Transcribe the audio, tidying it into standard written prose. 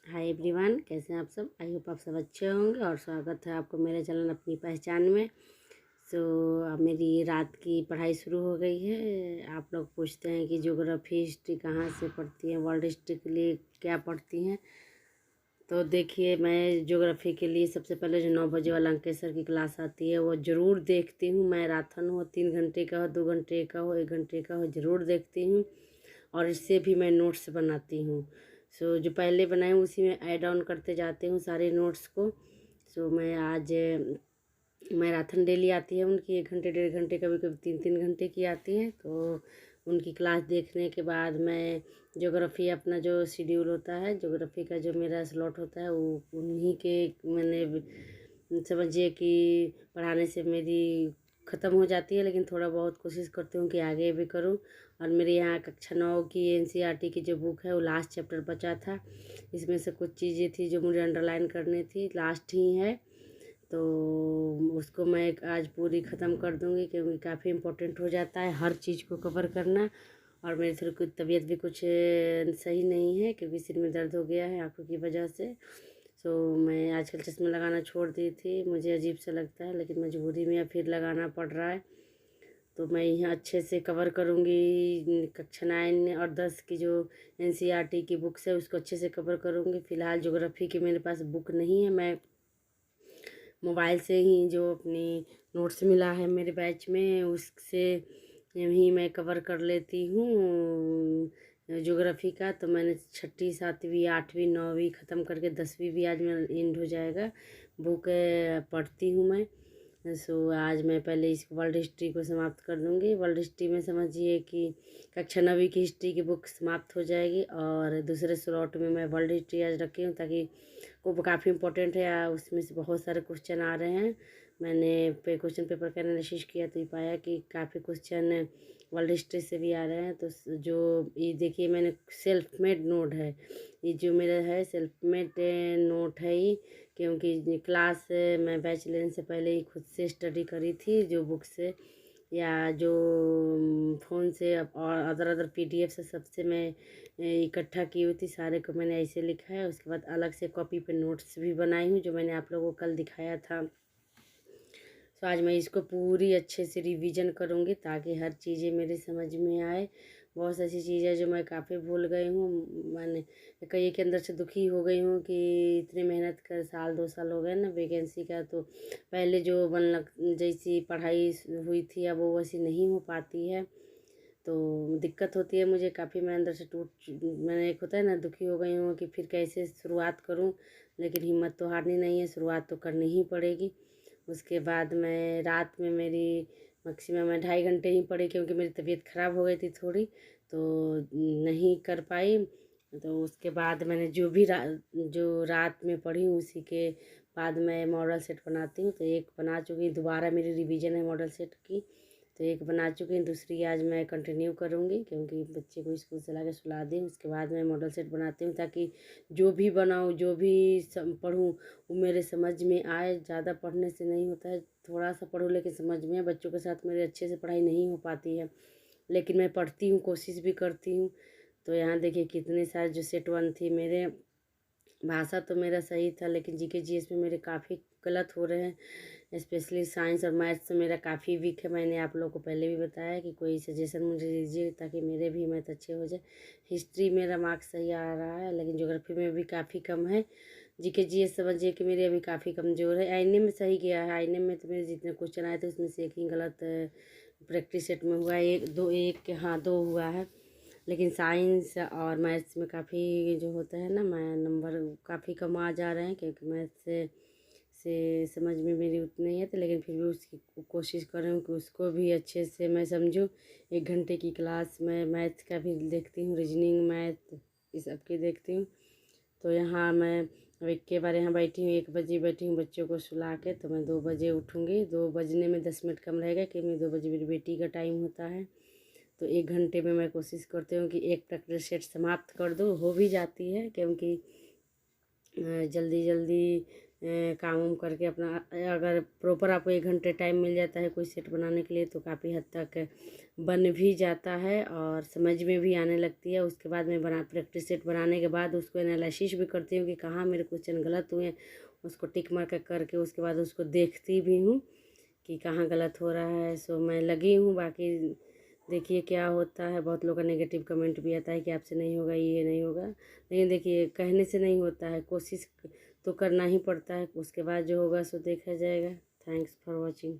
Hi everyone, कैसे हैं आप सब। आई होप आप सब अच्छे होंगे और स्वागत है आपको मेरे चैनल अपनी पहचान में। अब मेरी रात की पढ़ाई शुरू हो गई है। आप लोग पूछते हैं कि ज्योग्राफी हिस्ट्री कहाँ से पढ़ती हैं, वर्ल्ड हिस्ट्री के लिए क्या पढ़ती हैं। तो देखिए, मैं ज्योग्राफी के लिए सबसे पहले जो 9 बजे वाला अंकेसर की क्लास आती है वो ज़रूर देखती हूँ। मैराथन हो, 3 घंटे का हो, 2 घंटे का हो, 1 घंटे का हो, ज़रूर देखती हूँ। और इससे भी मैं नोट्स बनाती हूँ। जो पहले बनाए उसी में ऐड ऑन करते जाती हूँ सारे नोट्स को। मैं आज मैराथन डेली आती है उनकी, 1 घंटे 1.5 घंटे, कभी कभी 3-3 घंटे की आती है। तो उनकी क्लास देखने के बाद मैं ज्योग्राफी अपना जो शेड्यूल होता है, ज्योग्राफी का जो मेरा स्लॉट होता है वो उन्हीं के मैंने समझिए कि पढ़ाने से मेरी ख़त्म हो जाती है। लेकिन थोड़ा बहुत कोशिश करती हूँ कि आगे भी करूँ। और मेरे यहाँ कक्षा 9 की NCERT की जो बुक है वो लास्ट चैप्टर बचा था। इसमें से कुछ चीज़ें थी जो मुझे अंडरलाइन करनी थी, लास्ट ही है। तो उसको मैं आज पूरी ख़त्म कर दूँगी, क्योंकि काफ़ी इम्पोर्टेंट हो जाता है हर चीज़ को कवर करना। और मेरी थोड़ी कुछ तबीयत भी कुछ सही नहीं है, क्योंकि सिर में दर्द हो गया है आँखों की वजह से। मैं आजकल चश्मा लगाना छोड़ दी थी, मुझे अजीब सा लगता है, लेकिन मजबूरी में अब फिर लगाना पड़ रहा है। तो मैं यहाँ अच्छे से कवर करूँगी। कक्षा 9 और 10 की जो NCERT की बुक्स है उसको अच्छे से कवर करूँगी। फ़िलहाल ज्योग्राफी की मेरे पास बुक नहीं है। मैं मोबाइल से ही जो अपनी नोट्स मिला है मेरे बैच में उससे ही मैं कवर कर लेती हूँ ज्योग्राफी का। तो मैंने 6ठी 7वीं 8वीं 9वीं ख़त्म करके 10वीं भी आज मेरा एंड हो जाएगा। बुक पढ़ती हूँ मैं। आज मैं पहले इस वर्ल्ड हिस्ट्री को समाप्त कर दूँगी। वर्ल्ड हिस्ट्री में समझिए कि कक्षा 9वीं की हिस्ट्री की बुक समाप्त हो जाएगी, और दूसरे स्लॉट में मैं वर्ल्ड हिस्ट्री आज रखी हूँ, ताकि वो काफ़ी इम्पोर्टेंट है। उसमें से बहुत सारे क्वेश्चन आ रहे हैं। मैंने क्वेश्चन पेपर का एनालिसिस किया तो ये पाया कि काफ़ी क्वेश्चन वर्ल्ड हिस्ट्री से भी आ रहे हैं। तो जो ये देखिए, मैंने सेल्फ मेड नोट है, ये जो मेरा है सेल्फ मेड नोट है ये, क्योंकि क्लास मैं बैच लेने से पहले ही खुद से स्टडी करी थी, जो बुक से या जो फ़ोन से और अदर अदर PDF से सबसे मैं इकट्ठा की हुई थी। सारे को मैंने ऐसे लिखा है। उसके बाद अलग से कॉपी पे नोट्स भी बनाई हूँ, जो मैंने आप लोगों को कल दिखाया था। आज मैं इसको पूरी अच्छे से रिवीजन करूँगी, ताकि हर चीज़ें मेरे समझ में आए। बहुत ऐसी चीज़ें जो मैं काफ़ी भूल गई हूँ। मैंने कई के अंदर से दुखी हो गई हूँ कि इतनी मेहनत कर 1-2 साल हो गए ना वैकेंसी का, तो पहले जो जैसी पढ़ाई हुई थी अब वो वैसी नहीं हो पाती है। तो दिक्कत होती है मुझे काफ़ी। मैं अंदर से मैंने, एक होता है ना, दुखी हो गई हूँ कि फिर कैसे शुरुआत करूँ। लेकिन हिम्मत तो हारनी नहीं है, शुरुआत तो करनी ही पड़ेगी। उसके बाद मैं रात में मेरी मैक्सिमम मैं 2.5 घंटे ही पढ़ी, क्योंकि मेरी तबीयत ख़राब हो गई थी थोड़ी, तो नहीं कर पाई। तो उसके बाद मैंने जो रात में पढ़ी हूँ उसी के बाद मैं मॉडल सेट बनाती हूँ। तो एक बना चुकी, दोबारा मेरी रिवीजन है मॉडल सेट की। तो एक बना चुकी हूँ, दूसरी आज मैं कंटिन्यू करूँगी, क्योंकि बच्चे को स्कूल से ला के सुला दी। उसके बाद मैं मॉडल सेट बनाती हूँ, ताकि जो भी बनाऊँ, जो भी पढ़ूँ वो मेरे समझ में आए। ज़्यादा पढ़ने से नहीं होता है, थोड़ा सा पढ़ो लेकिन समझ में आए। बच्चों के साथ मेरे अच्छे से पढ़ाई नहीं हो पाती है, लेकिन मैं पढ़ती हूँ, कोशिश भी करती हूँ। तो यहाँ देखिए कितने सारे जो सेट 1 थी मेरे, भाषा तो मेरा सही था, लेकिन GK GS में मेरे काफ़ी गलत हो रहे हैं। स्पेशली साइंस और मैथ्स में मेरा काफ़ी वीक है। मैंने आप लोगों को पहले भी बताया कि कोई सजेशन मुझे दीजिए, ताकि मेरे भी मैथ अच्छे हो जाए। हिस्ट्री मेरा मार्क्स सही आ रहा है, लेकिन ज्योग्राफी में भी काफ़ी कम है। GK GS समझिए कि मेरी अभी काफ़ी कमज़ोर है। INM में सही गया है। INM में तो मेरे जितने क्वेश्चन आए थे उसमें से एक ही गलत प्रैक्टिस सेट में हुआ है, दो हुआ है। लेकिन साइंस और मैथ्स में काफ़ी जो होता है ना, मैं नंबर काफ़ी कम आ जा रहे हैं, क्योंकि मैथ्स से समझ में मेरी उतनी नहीं है। तो लेकिन फिर भी उसकी कोशिश कर रही हूँ कि उसको भी अच्छे से मैं समझूँ। 1 घंटे की क्लास में मैथ्स का भी देखती हूँ, रीजनिंग मैथ इस सब की देखती हूँ। तो यहाँ मैं अब एक के बार यहाँ बैठी हूँ, 1 बजे बैठी हूँ बच्चों को सुला के। तो मैं 2 बजे उठूँगी। 2 बजने में 10 मिनट कम रहेगा, क्योंकि 2 बजे मेरी बेटी का टाइम होता है। तो 1 घंटे में मैं कोशिश करती हूँ कि एक प्रैक्टिस सेट समाप्त कर दूँ। हो भी जाती है, क्योंकि जल्दी जल्दी काम वाम करके अपना अगर प्रॉपर आपको 1 घंटे टाइम मिल जाता है कोई सेट बनाने के लिए तो काफ़ी हद तक बन भी जाता है और समझ में भी आने लगती है। उसके बाद मैं प्रैक्टिस सेट बनाने के बाद उसको एनालिसिस भी करती हूँ कि कहाँ मेरे क्वेश्चन गलत हुए, उसको टिक मार करके उसके बाद उसको देखती भी हूँ कि कहाँ गलत हो रहा है। सो मैं लगी हूँ, बाकी देखिए क्या होता है। बहुत लोगों का नेगेटिव कमेंट भी आता है कि आपसे नहीं होगा, ये नहीं होगा, लेकिन देखिए कहने से नहीं होता है, कोशिश तो करना ही पड़ता है। उसके बाद जो होगा सो देखा जाएगा। Thanks for watching.